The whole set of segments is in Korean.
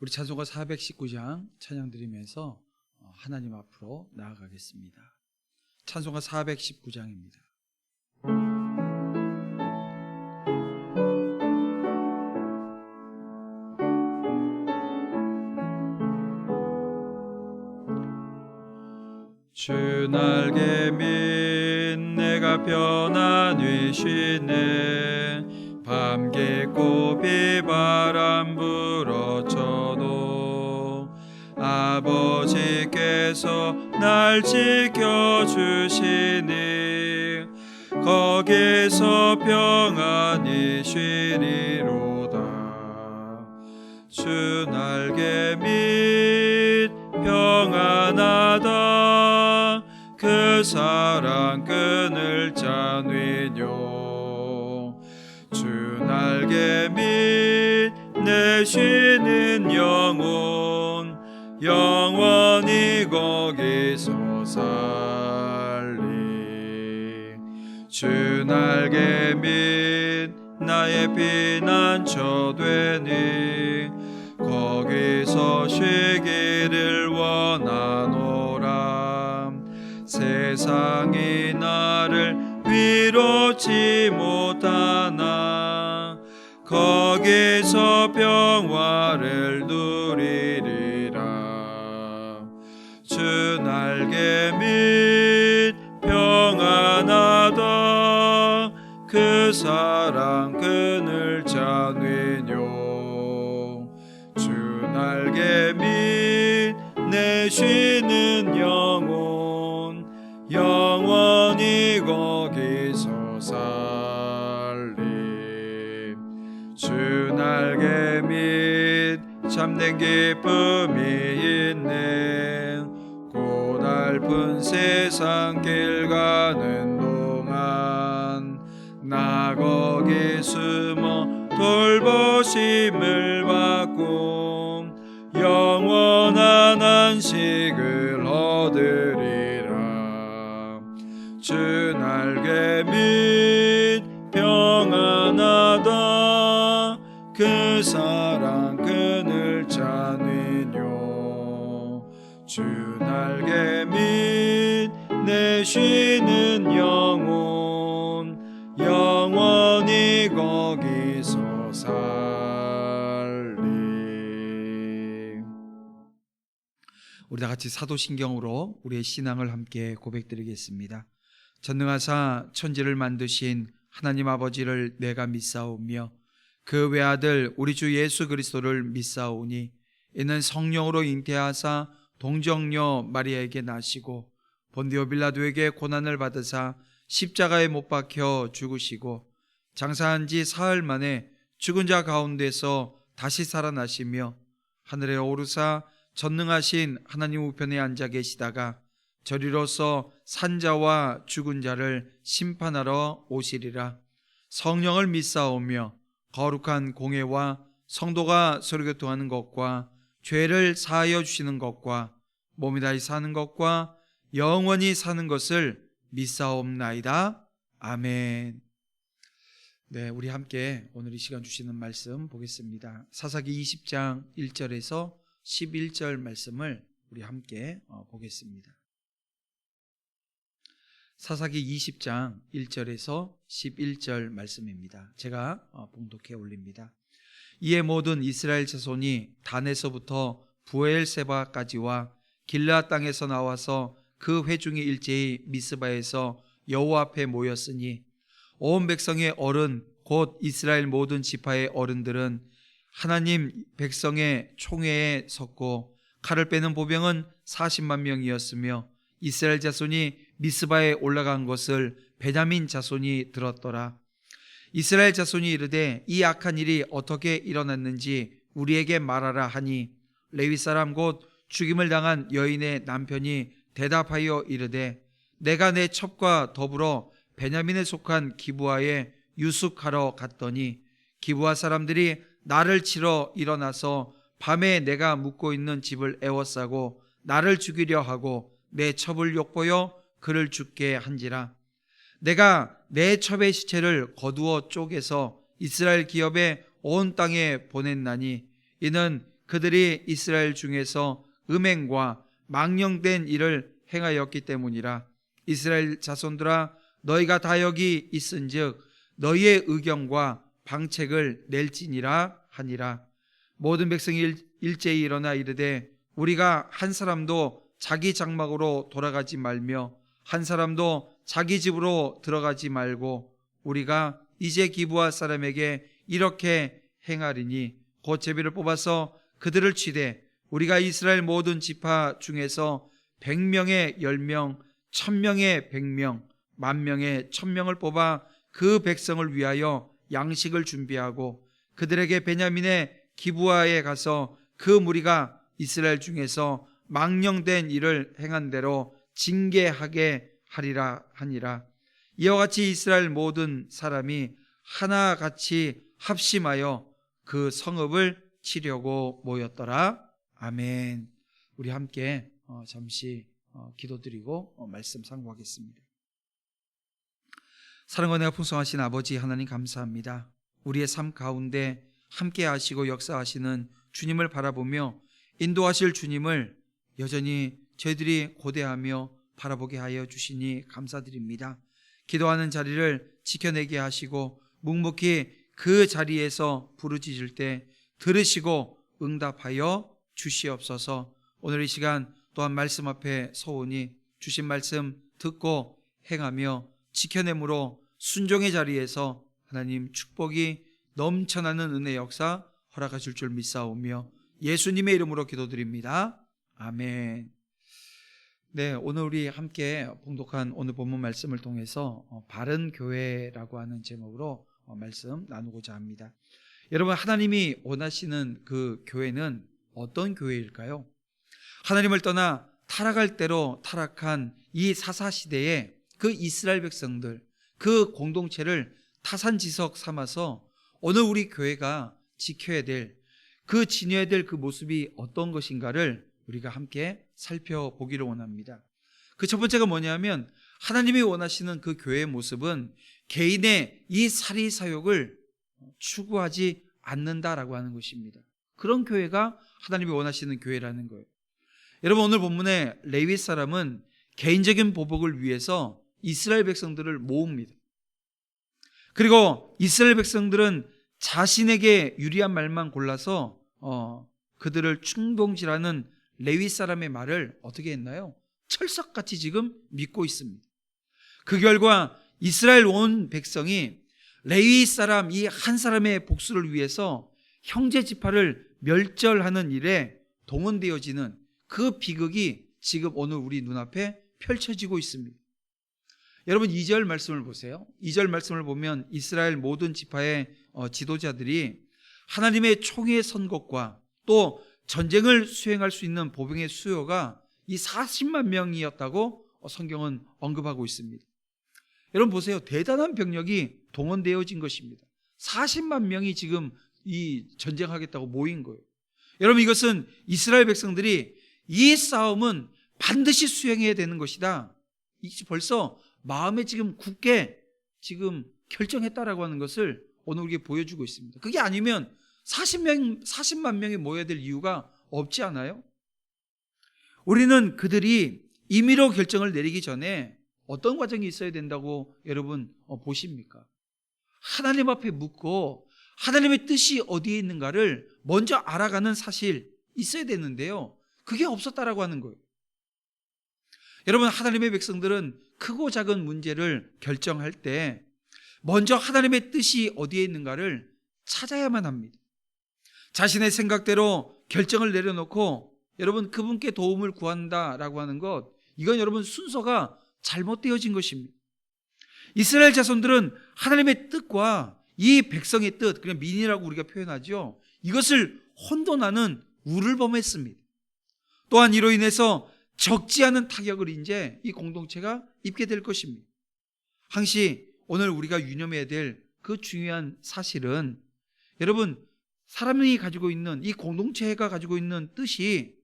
우리 찬송가 419장 찬양 드리면서 하나님 앞으로 나아가겠습니다. 찬송가 419장입니다. 주 날개 밑 내가 편안히 쉬네. 밤 깊고 비바람 불어쳐도 아버지께서 날 지켜주시니 거기서 평안히 쉬리로다. 주 날개 밑 평안하다. 그 사랑 끈을 짜내뇨. 주 날개 밑 내 쉬는 영혼 영원히 거기서 살리. 주 날개 밑 나의 피난처 되니 거기서 쉬기를 원하노라. 세상이 나를 위로치 못하나 거기서 평화를 누리리라. 주 날개 밑 평안하다. 그 사랑 끈을 짜내뇨. 주 날개 밑 내 쉬는 영혼 영원히 거기서 살리. 주 날개 밑 참된 기쁨이 있네. 고달픈 세상 길 가는 동안 나 거기 숨어 돌보심을 받고 영원한 안식을 얻으리라. 주 날개 밑 평안하다. 그 사랑 끈을 짜내뇨. 주 날개 밑 내 쉬는 영혼 영원히 거기서 살리. 우리 다 같이 사도신경으로 우리의 신앙을 함께 고백드리겠습니다. 전능하사 천지를 만드신 하나님 아버지를 내가 믿사오며 그 외아들 우리 주 예수 그리스도를 믿사오니 이는 성령으로 잉태하사 동정녀 마리아에게 나시고 본디오 빌라도에게 고난을 받으사 십자가에 못 박혀 죽으시고 장사한 지 사흘 만에 죽은 자 가운데서 다시 살아나시며 하늘에 오르사 전능하신 하나님 우편에 앉아 계시다가 저리로서 산자와 죽은 자를 심판하러 오시리라. 성령을 믿사오며 거룩한 공회와 성도가 서로교통하는 것과 죄를 사하여 주시는 것과 몸이 다시 사는 것과 영원히 사는 것을 믿사옵나이다. 아멘. 네, 우리 함께 오늘 이 시간 주시는 말씀 보겠습니다. 사사기 20장 1절에서 11절 말씀을 우리 함께 보겠습니다. 사사기 20장 1절에서 11절 말씀입니다. 제가 봉독해 올립니다. 이에 모든 이스라엘 자손이 단에서부터 부엘세바까지와 길르앗 땅에서 나와서 그 회중이 일제히 미스바에서 여호와 앞에 모였으니 온 백성의 어른 곧 이스라엘 모든 지파의 어른들은 하나님 백성의 총회에 섰고 칼을 빼는 보병은 40만 명이었으며 이스라엘 자손이 미스바에 올라간 것을 베냐민 자손이 들었더라. 이스라엘 자손이 이르되 이 악한 일이 어떻게 일어났는지 우리에게 말하라 하니 레위 사람 곧 죽임을 당한 여인의 남편이 대답하여 이르되 내가 내 첩과 더불어 베냐민에 속한 기브아에 유숙하러 갔더니 기브아 사람들이 나를 치러 일어나서 밤에 내가 묵고 있는 집을 에워싸고 나를 죽이려 하고 내 첩을 욕보여 그를 죽게 한지라. 내가 내 첩의 시체를 거두어 쪼개서 이스라엘 기업의 온 땅에 보냈나니 이는 그들이 이스라엘 중에서 음행과 망령된 일을 행하였기 때문이라. 이스라엘 자손들아, 너희가 다 여기 있은즉 너희의 의견과 방책을 낼지니라 하니라. 모든 백성이 일제히 일어나 이르되 우리가 한 사람도 자기 장막으로 돌아가지 말며 한 사람도 자기 집으로 들어가지 말고 우리가 이제 기브아 사람에게 이렇게 행하리니 곧 제비를 뽑아서 그들을 치되 우리가 이스라엘 모든 지파 중에서 100명에 10명, 1000명에 100명, 10,000명에 1000명을 뽑아 그 백성을 위하여 양식을 준비하고 그들에게 베냐민의 기브아에 가서 그 무리가 이스라엘 중에서 망령된 일을 행한 대로 징계하게 하리라 하니라. 이와 같이 이스라엘 모든 사람이 하나같이 합심하여 그 성읍을 치려고 모였더라. 아멘. 우리 함께 잠시 기도드리고 말씀 상고하겠습니다. 사랑과 은혜가 풍성하신 아버지 하나님 감사합니다. 우리의 삶 가운데 함께 하시고 역사하시는 주님을 바라보며 인도하실 주님을 여전히 저희들이 고대하며 바라보게 하여 주시니 감사드립니다. 기도하는 자리를 지켜내게 하시고 묵묵히 그 자리에서 부르짖을 때 들으시고 응답하여 주시옵소서. 오늘 이 시간 또한 말씀 앞에 서오니 주신 말씀 듣고 행하며 지켜냄으로 순종의 자리에서 하나님 축복이 넘쳐나는 은혜 역사 허락하실 줄 믿사오며 예수님의 이름으로 기도드립니다. 아멘. 네, 오늘 우리 함께 봉독한 오늘 본문 말씀을 통해서 바른 교회라고 하는 제목으로 말씀 나누고자 합니다. 여러분, 하나님이 원하시는 그 교회는 어떤 교회일까요? 하나님을 떠나 타락할 대로 타락한 이 사사시대에 그 이스라엘 백성들, 그 공동체를 타산지석 삼아서 오늘 우리 교회가 지켜야 될, 그 지녀야 될 그 모습이 어떤 것인가를 우리가 함께 살펴보기를 원합니다. 그 첫 번째가 뭐냐면 하나님이 원하시는 그 교회의 모습은 개인의 이 사리사욕을 추구하지 않는다라고 하는 것입니다. 그런 교회가 하나님이 원하시는 교회라는 거예요. 여러분, 오늘 본문의 레위 사람은 개인적인 보복을 위해서 이스라엘 백성들을 모읍니다. 그리고 이스라엘 백성들은 자신에게 유리한 말만 골라서 그들을 충동질하는 레위 사람의 말을 어떻게 했나요? 철석같이 지금 믿고 있습니다. 그 결과 이스라엘 온 백성이 레위 사람 이 한 사람의 복수를 위해서 형제 지파를 멸절하는 일에 동원되어지는 그 비극이 지금 오늘 우리 눈앞에 펼쳐지고 있습니다. 여러분, 2절 말씀을 보세요. 2절 말씀을 보면 이스라엘 모든 지파의 지도자들이 하나님의 총회의 선곡과 또 전쟁을 수행할 수 있는 보병의 수요가 이 40만 명이었다고 성경은 언급하고 있습니다. 여러분 보세요. 대단한 병력이 동원되어진 것입니다. 40만 명이 지금 이 전쟁하겠다고 모인 거예요. 여러분, 이것은 이스라엘 백성들이 이 싸움은 반드시 수행해야 되는 것이다. 벌써 마음에 지금 굳게 지금 결정했다라고 하는 것을 오늘 우리에게 보여주고 있습니다. 그게 아니면 40만 명이 모여야 될 이유가 없지 않아요? 우리는 그들이 임의로 결정을 내리기 전에 어떤 과정이 있어야 된다고 여러분 보십니까? 하나님 앞에 묻고 하나님의 뜻이 어디에 있는가를 먼저 알아가는 사실 있어야 되는데요, 그게 없었다라고 하는 거예요. 여러분, 하나님의 백성들은 크고 작은 문제를 결정할 때 먼저 하나님의 뜻이 어디에 있는가를 찾아야만 합니다. 자신의 생각대로 결정을 내려놓고 여러분 그분께 도움을 구한다라고 하는 것, 이건 여러분 순서가 잘못되어진 것입니다. 이스라엘 자손들은 하나님의 뜻과 이 백성의 뜻, 그냥 민이라고 우리가 표현하죠, 이것을 혼돈하는 우를 범했습니다. 또한 이로 인해서 적지 않은 타격을 이제 이 공동체가 입게 될 것입니다. 항시 오늘 우리가 유념해야 될 그 중요한 사실은, 여러분, 사람이 가지고 있는 이 공동체가 가지고 있는 뜻이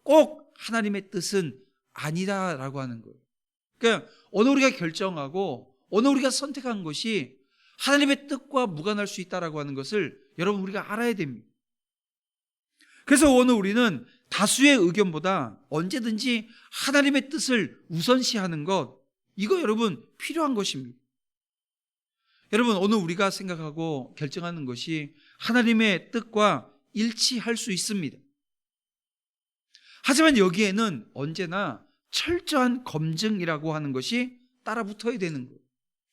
꼭 하나님의 뜻은 아니다라고 하는 거예요. 그러니까 오늘 우리가 결정하고 오늘 우리가 선택한 것이 하나님의 뜻과 무관할 수 있다라고 하는 것을 여러분 우리가 알아야 됩니다. 그래서 오늘 우리는 다수의 의견보다 언제든지 하나님의 뜻을 우선시하는 것, 이거 여러분 필요한 것입니다. 여러분, 오늘 우리가 생각하고 결정하는 것이 하나님의 뜻과 일치할 수 있습니다. 하지만 여기에는 언제나 철저한 검증이라고 하는 것이 따라 붙어야 되는 거예요.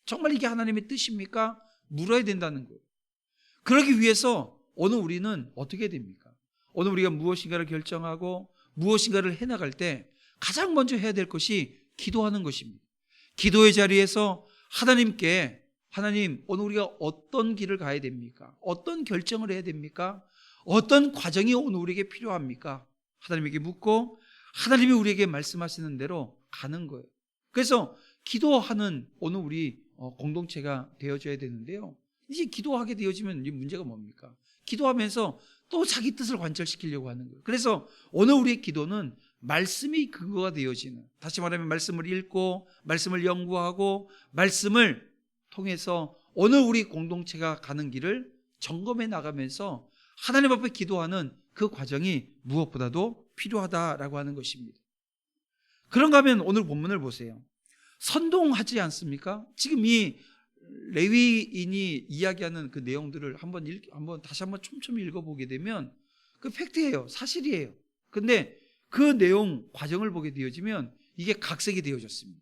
정말 이게 하나님의 뜻입니까? 물어야 된다는 거예요. 그러기 위해서 오늘 우리는 어떻게 됩니까? 오늘 우리가 무엇인가를 결정하고 무엇인가를 해나갈 때 가장 먼저 해야 될 것이 기도하는 것입니다. 기도의 자리에서 하나님께, 하나님, 오늘 우리가 어떤 길을 가야 됩니까? 어떤 결정을 해야 됩니까? 어떤 과정이 오늘 우리에게 필요합니까? 하나님에게 묻고 하나님이 우리에게 말씀하시는 대로 가는 거예요. 그래서 기도하는 오늘 우리 공동체가 되어져야 되는데요, 이제 기도하게 되어지면 이 문제가 뭡니까? 기도하면서 또 자기 뜻을 관철시키려고 하는 거예요. 그래서 오늘 우리의 기도는 말씀이 근거가 되어지는, 다시 말하면 말씀을 읽고 말씀을 연구하고 말씀을 통해서 오늘 우리 공동체가 가는 길을 점검해 나가면서 하나님 앞에 기도하는 그 과정이 무엇보다도 필요하다라고 하는 것입니다. 그런가 하면 오늘 본문을 보세요. 선동하지 않습니까? 지금 이 레위인이 이야기하는 그 내용들을 다시 한번 촘촘히 읽어보게 되면 그 팩트예요. 사실이에요. 근데 그 내용 과정을 보게 되어지면 이게 각색이 되어졌습니다.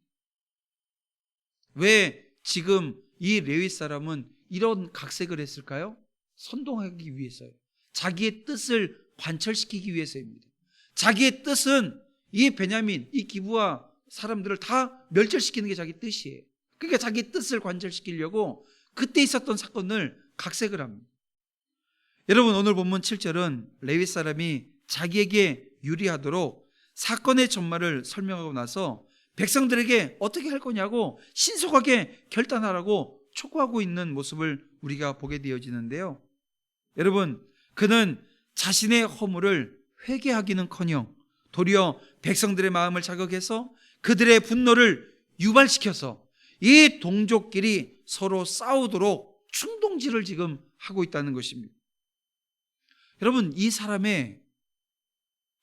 왜 지금 이 레위 사람은 이런 각색을 했을까요? 선동하기 위해서요. 자기의 뜻을 관철시키기 위해서입니다. 자기의 뜻은 이 베냐민, 이 기브아 사람들을 다 멸절시키는 게 자기 뜻이에요. 그러니까 자기 뜻을 관철시키려고 그때 있었던 사건을 각색을 합니다. 여러분, 오늘 본문 7절은 레위 사람이 자기에게 유리하도록 사건의 전말을 설명하고 나서 백성들에게 어떻게 할 거냐고 신속하게 결단하라고 촉구하고 있는 모습을 우리가 보게 되어지는데요, 여러분, 그는 자신의 허물을 회개하기는커녕 도리어 백성들의 마음을 자극해서 그들의 분노를 유발시켜서 이 동족끼리 서로 싸우도록 충동질을 지금 하고 있다는 것입니다. 여러분, 이 사람의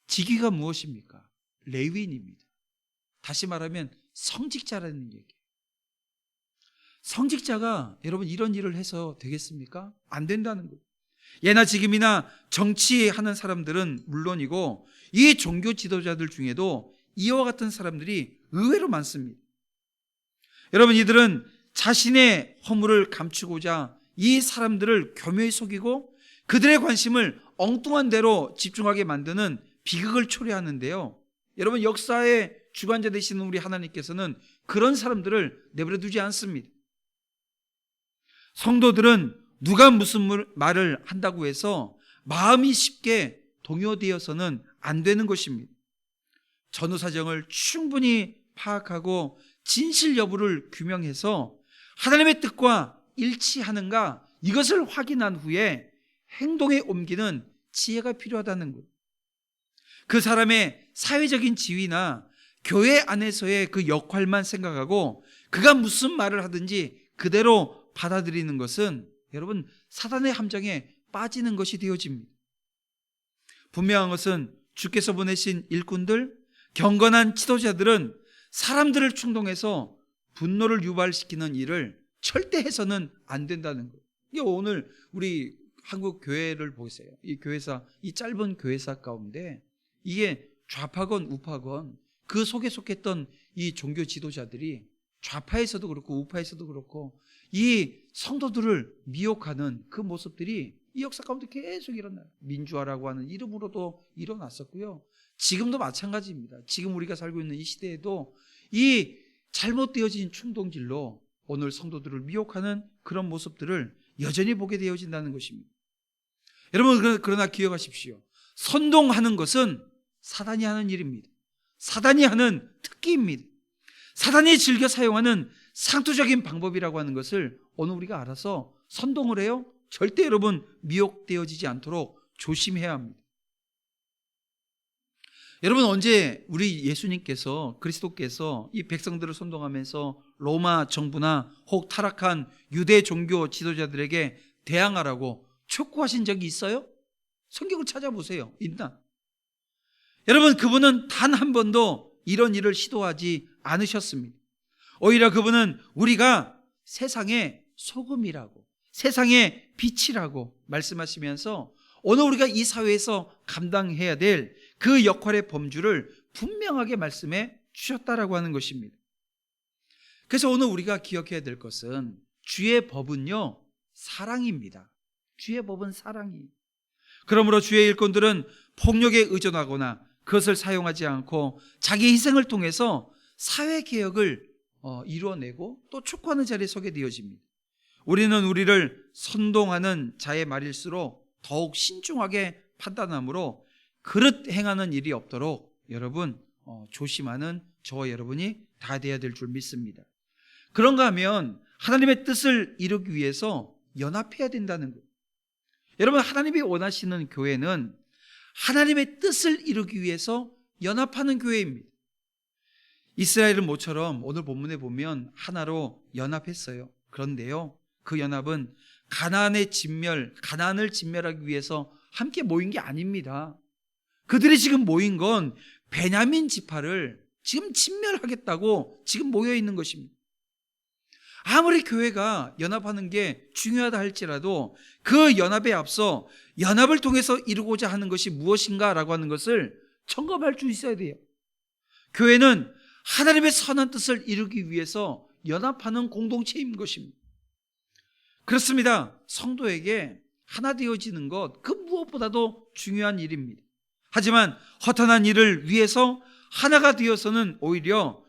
직위가 무엇입니까? 레위인입니다. 다시 말하면 성직자라는 얘기예요. 성직자가 여러분 이런 일을 해서 되겠습니까? 안 된다는 거예요. 예나 지금이나 정치하는 사람들은 물론이고 이 종교 지도자들 중에도 이와 같은 사람들이 의외로 많습니다. 여러분, 이들은 자신의 허물을 감추고자 이 사람들을 교묘히 속이고 그들의 관심을 엉뚱한 대로 집중하게 만드는 비극을 초래하는데요, 여러분, 역사의 주관자 되시는 우리 하나님께서는 그런 사람들을 내버려 두지 않습니다. 성도들은 누가 무슨 말을 한다고 해서 마음이 쉽게 동요되어서는 안 되는 것입니다. 전후 사정을 충분히 파악하고 진실 여부를 규명해서 하나님의 뜻과 일치하는가, 이것을 확인한 후에 행동에 옮기는 지혜가 필요하다는 것. 그 사람의 사회적인 지위나 교회 안에서의 그 역할만 생각하고 그가 무슨 말을 하든지 그대로 받아들이는 것은 여러분 사단의 함정에 빠지는 것이 되어집니다. 분명한 것은 주께서 보내신 일꾼들, 경건한 지도자들은 사람들을 충동해서 분노를 유발시키는 일을 절대 해서는 안 된다는 거예요. 이게 오늘 우리 한국 교회를 보세요. 이 교회사, 이 짧은 교회사 가운데 이게 좌파건 우파건 그 속에 속했던 이 종교 지도자들이 좌파에서도 그렇고 우파에서도 그렇고 이 성도들을 미혹하는 그 모습들이 이 역사 가운데 계속 일어나요. 민주화라고 하는 이름으로도 일어났었고요. 지금도 마찬가지입니다. 지금 우리가 살고 있는 이 시대에도 이 잘못되어진 충동질로 오늘 성도들을 미혹하는 그런 모습들을 여전히 보게 되어진다는 것입니다. 여러분, 그러나 기억하십시오. 선동하는 것은 사단이 하는 일입니다. 사단이 하는 특기입니다. 사단이 즐겨 사용하는 상투적인 방법이라고 하는 것을 오늘 우리가 알아서 선동을 해요? 절대 여러분 미혹되어지지 않도록 조심해야 합니다. 여러분, 언제 우리 예수님께서, 그리스도께서 이 백성들을 선동하면서 로마 정부나 혹 타락한 유대 종교 지도자들에게 대항하라고 촉구하신 적이 있어요? 성경을 찾아보세요. 있나? 여러분, 그분은 단 한 번도 이런 일을 시도하지 않으셨습니다. 오히려 그분은 우리가 세상의 소금이라고, 세상의 빛이라고 말씀하시면서 오늘 우리가 이 사회에서 감당해야 될 그 역할의 범주를 분명하게 말씀해 주셨다라고 하는 것입니다. 그래서 오늘 우리가 기억해야 될 것은 주의 법은요, 사랑입니다. 주의 법은 사랑이에요. 그러므로 주의 일꾼들은 폭력에 의존하거나 그것을 사용하지 않고 자기 희생을 통해서 사회개혁을 이루어내고 또 촉구하는 자리에 서게 되어집니다. 우리는 우리를 선동하는 자의 말일수록 더욱 신중하게 판단하므로 그릇 행하는 일이 없도록 여러분 조심하는 저와 여러분이 다 되어야 될 줄 믿습니다. 그런가 하면 하나님의 뜻을 이루기 위해서 연합해야 된다는 거예요. 여러분, 하나님이 원하시는 교회는 하나님의 뜻을 이루기 위해서 연합하는 교회입니다. 이스라엘은 모처럼 오늘 본문에 보면 하나로 연합했어요. 그런데요, 그 연합은 가나안을 진멸하기 위해서 함께 모인 게 아닙니다. 그들이 지금 모인 건 베냐민 지파를 지금 진멸하겠다고 지금 모여 있는 것입니다. 아무리 교회가 연합하는 게 중요하다 할지라도 그 연합에 앞서 연합을 통해서 이루고자 하는 것이 무엇인가라고 하는 것을 점검할 수 있어야 돼요. 교회는 하나님의 선한 뜻을 이루기 위해서 연합하는 공동체인 것입니다. 그렇습니다. 성도에게 하나 되어지는 것, 그 무엇보다도 중요한 일입니다. 하지만 허탄한 일을 위해서 하나가 되어서는 오히려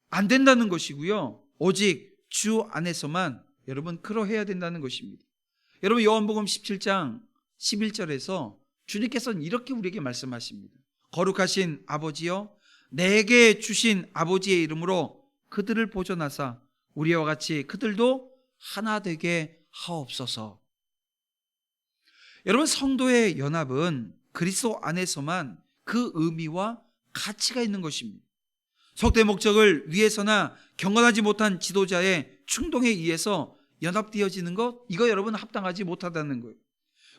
안 된다는 것이고요, 오직 주 안에서만 여러분 그러해야 된다는 것입니다. 여러분, 요한복음 17장 11절에서 주님께서는 이렇게 우리에게 말씀하십니다. 거룩하신 아버지여, 내게 주신 아버지의 이름으로 그들을 보존하사 우리와 같이 그들도 하나 되게 하옵소서. 여러분, 성도의 연합은 그리스도 안에서만 그 의미와 가치가 있는 것입니다. 속된 목적을 위해서나 경건하지 못한 지도자의 충동에 의해서 연합되어지는 것, 이거 여러분 합당하지 못하다는 거예요.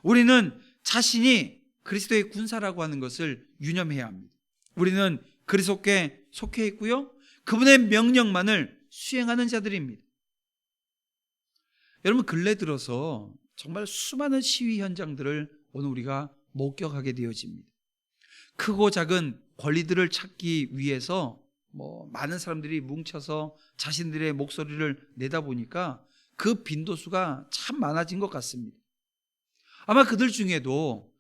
우리는 자신이 그리스도의 군사라고 하는 것을 유념해야 합니다. 우리는 그리스도께 속해 있고요, 그분의 명령만을 수행하는 자들입니다. 여러분, 근래 들어서 정말 수많은 시위 현장들을 오늘 우리가 목격하게 되어집니다. 크고 작은 권리들을 찾기 위해서 많은 사람들이 뭉쳐서 자신들의 목소리를 내다 보니까 그 빈도수가 참 많아진 것 같습니다. 아마 그들 중에도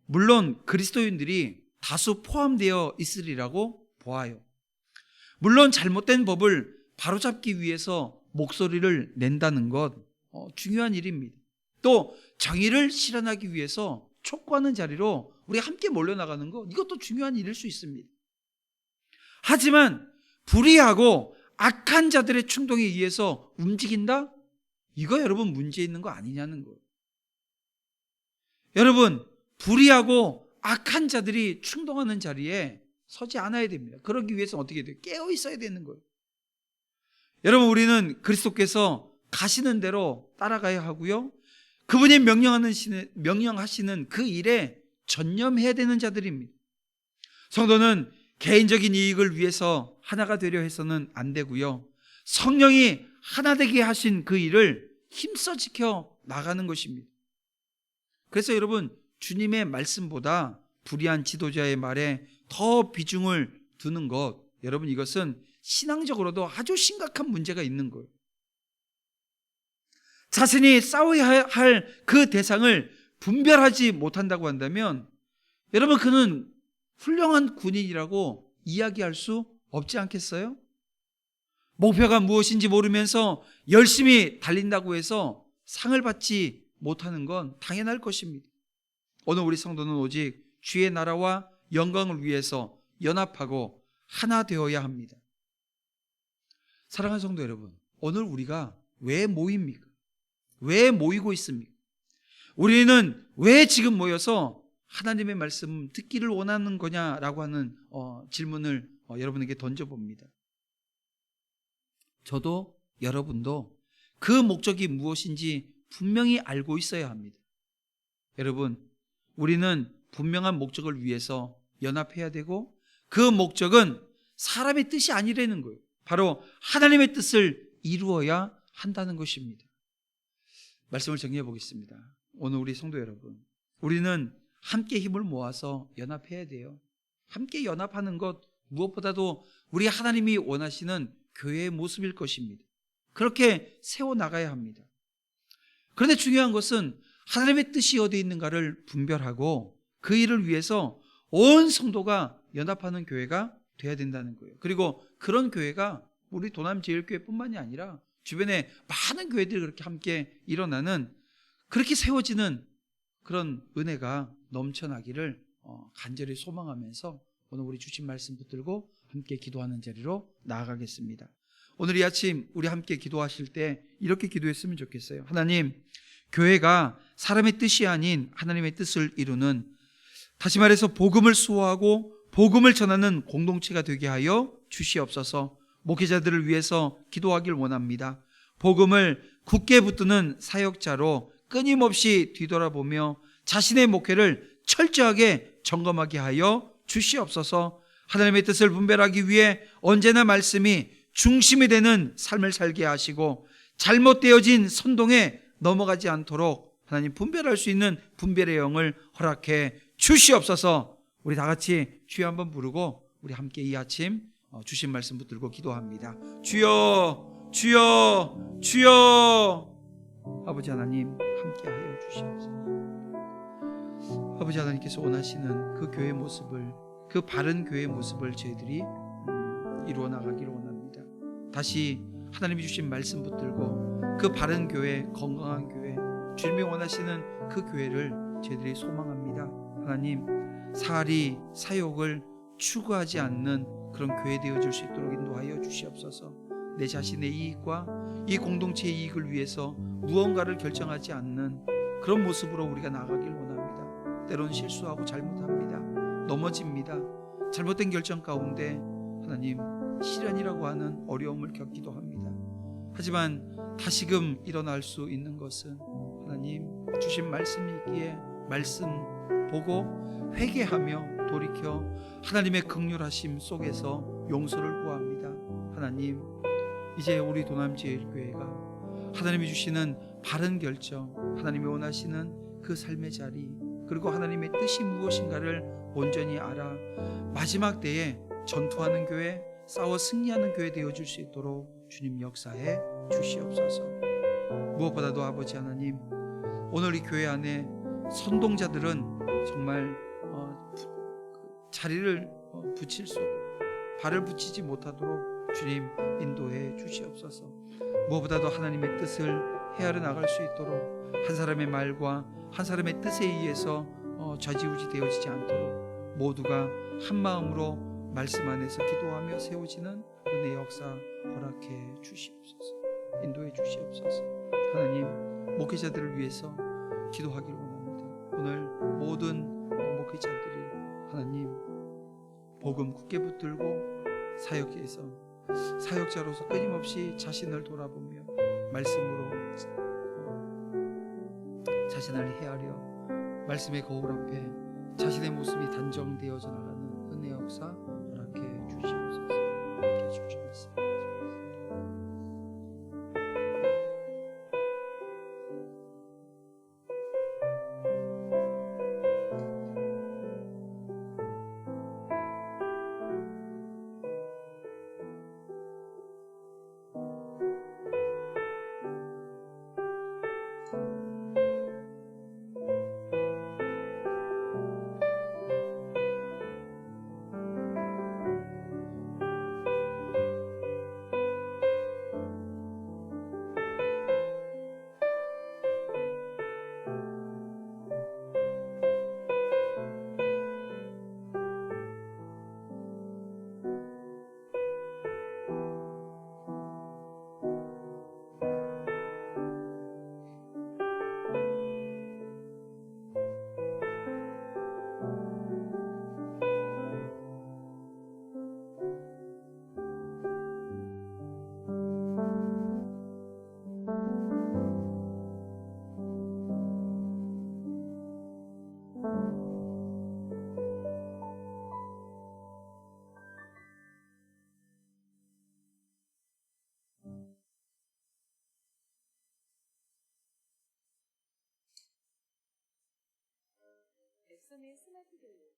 물론 그리스도인들이 다수 포함되어 있으리라고 보아요. 물론 잘못된 법을 바로잡기 위해서 목소리를 낸다는 것 중요한 일입니다. 또 정의를 실현하기 위해서 촉구하는 자리로 우리 함께 몰려나가는 것, 이것도 중요한 일일 수 있습니다. 하지만 불의하고 악한 자들의 충동에 의해서 움직인다? 이거 여러분 문제 있는 거 아니냐는 거예요. 여러분, 불의하고 악한 자들이 충동하는 자리에 서지 않아야 됩니다. 그러기 위해서 어떻게 돼요? 깨어 있어야 되는 거예요. 여러분, 우리는 그리스도께서 가시는 대로 따라가야 하고요, 그분이 명령하시는 그 일에 전념해야 되는 자들입니다. 성도는 개인적인 이익을 위해서 하나가 되려 해서는 안 되고요, 성령이 하나 되게 하신 그 일을 힘써 지켜 나가는 것입니다. 그래서 여러분, 주님의 말씀보다 불의한 지도자의 말에 더 비중을 두는 것, 여러분, 이것은 신앙적으로도 아주 심각한 문제가 있는 거예요. 자신이 싸워야 할 그 대상을 분별하지 못한다고 한다면 여러분, 그는 훌륭한 군인이라고 이야기할 수 없지 않겠어요? 목표가 무엇인지 모르면서 열심히 달린다고 해서 상을 받지 못하는 건 당연할 것입니다. 오늘 우리 성도는 오직 주의 나라와 영광을 위해서 연합하고 하나 되어야 합니다. 사랑하는 성도 여러분, 오늘 우리가 왜 모입니까? 왜 모이고 있습니까? 우리는 왜 지금 모여서 하나님의 말씀 듣기를 원하는 거냐라고 하는 질문을 여러분에게 던져봅니다. 저도 여러분도 그 목적이 무엇인지 분명히 알고 있어야 합니다. 여러분, 우리는 분명한 목적을 위해서 연합해야 되고, 그 목적은 사람의 뜻이 아니라는 거예요. 바로 하나님의 뜻을 이루어야 한다는 것입니다. 말씀을 정리해 보겠습니다. 오늘 우리 성도 여러분, 우리는 함께 힘을 모아서 연합해야 돼요. 함께 연합하는 것 무엇보다도 우리 하나님이 원하시는 교회의 모습일 것입니다. 그렇게 세워나가야 합니다. 그런데 중요한 것은 하나님의 뜻이 어디에 있는가를 분별하고 그 일을 위해서 온 성도가 연합하는 교회가 돼야 된다는 거예요. 그리고 그런 교회가 우리 도남제일교회뿐만이 아니라 주변에 많은 교회들이 그렇게 함께 일어나는, 그렇게 세워지는 그런 은혜가 넘쳐나기를 간절히 소망하면서 오늘 우리 주신 말씀 붙들고 함께 기도하는 자리로 나아가겠습니다. 오늘 이 아침 우리 함께 기도하실 때 이렇게 기도했으면 좋겠어요. 하나님, 교회가 사람의 뜻이 아닌 하나님의 뜻을 이루는, 다시 말해서 복음을 수호하고 복음을 전하는 공동체가 되게 하여 주시옵소서. 목회자들을 위해서 기도하길 원합니다. 복음을 굳게 붙드는 사역자로 끊임없이 뒤돌아보며 자신의 목회를 철저하게 점검하게 하여 주시옵소서. 하나님의 뜻을 분별하기 위해 언제나 말씀이 중심이 되는 삶을 살게 하시고 잘못되어진 선동에 넘어가지 않도록 하나님 분별할 수 있는 분별의 영을 허락해 주시옵소서. 우리 다 같이 주여 한번 부르고 우리 함께 이 아침 주신 말씀 붙들고 기도합니다. 주여, 주여, 주여. 아버지 하나님, 함께하여 주시옵소서. 아버지 하나님께서 원하시는 그 교회의 모습을, 그 바른 교회의 모습을 저희들이 이루어 나가기를 원합니다. 다시 하나님이 주신 말씀 붙들고 그 바른 교회, 건강한 교회, 주님이 원하시는 그 교회를 저희들이 소망합니다. 하나님, 사리, 사욕을 추구하지 않는 그런 교회 되어줄 수 있도록 인도하여 주시옵소서. 내 자신의 이익과 이 공동체의 이익을 위해서 무언가를 결정하지 않는 그런 모습으로 우리가 나아가길 원합니다. 때로는 실수하고 잘못합니다. 넘어집니다. 잘못된 결정 가운데 하나님, 시련이라고 하는 어려움을 겪기도 합니다. 하지만 다시금 일어날 수 있는 것은 하나님 주신 말씀이 있기에 말씀 보고 회개하며 돌이켜 하나님의 긍휼하심 속에서 용서를 구합니다. 하나님, 이제 우리 도남제일교회가 하나님이 주시는 바른 결정, 하나님이 원하시는 그 삶의 자리, 그리고 하나님의 뜻이 무엇인가를 온전히 알아 마지막 때에 전투하는 교회, 싸워 승리하는 교회 되어줄 수 있도록 주님 역사해 주시옵소서. 무엇보다도 아버지 하나님, 오늘 이 교회 안에 선동자들은 정말 자리를 붙일 수, 발을 붙이지 못하도록 주님 인도해 주시옵소서. 무엇보다도 하나님의 뜻을 헤아려 나갈 수 있도록 한 사람의 말과 한 사람의 뜻에 의해서 좌지우지 되어지지 않도록 모두가 한 마음으로 말씀 안에서 기도하며 세워지는 은혜의 역사 허락해 주시옵소서. 인도해 주시옵소서. 하나님, 목회자들을 위해서 기도하기를 원합니다. 오늘 모든 목회자들이 하나님 복음 굳게 붙들고 사역자로서 끊임없이 자신을 돌아보며 말씀으로 자신을 헤아려 말씀의 거울 앞에 자신의 모습이 단정되어져 나가는 은혜의 역사 허락해 주시옵소서. 함께 주시옵소서. 백성의 스마트들로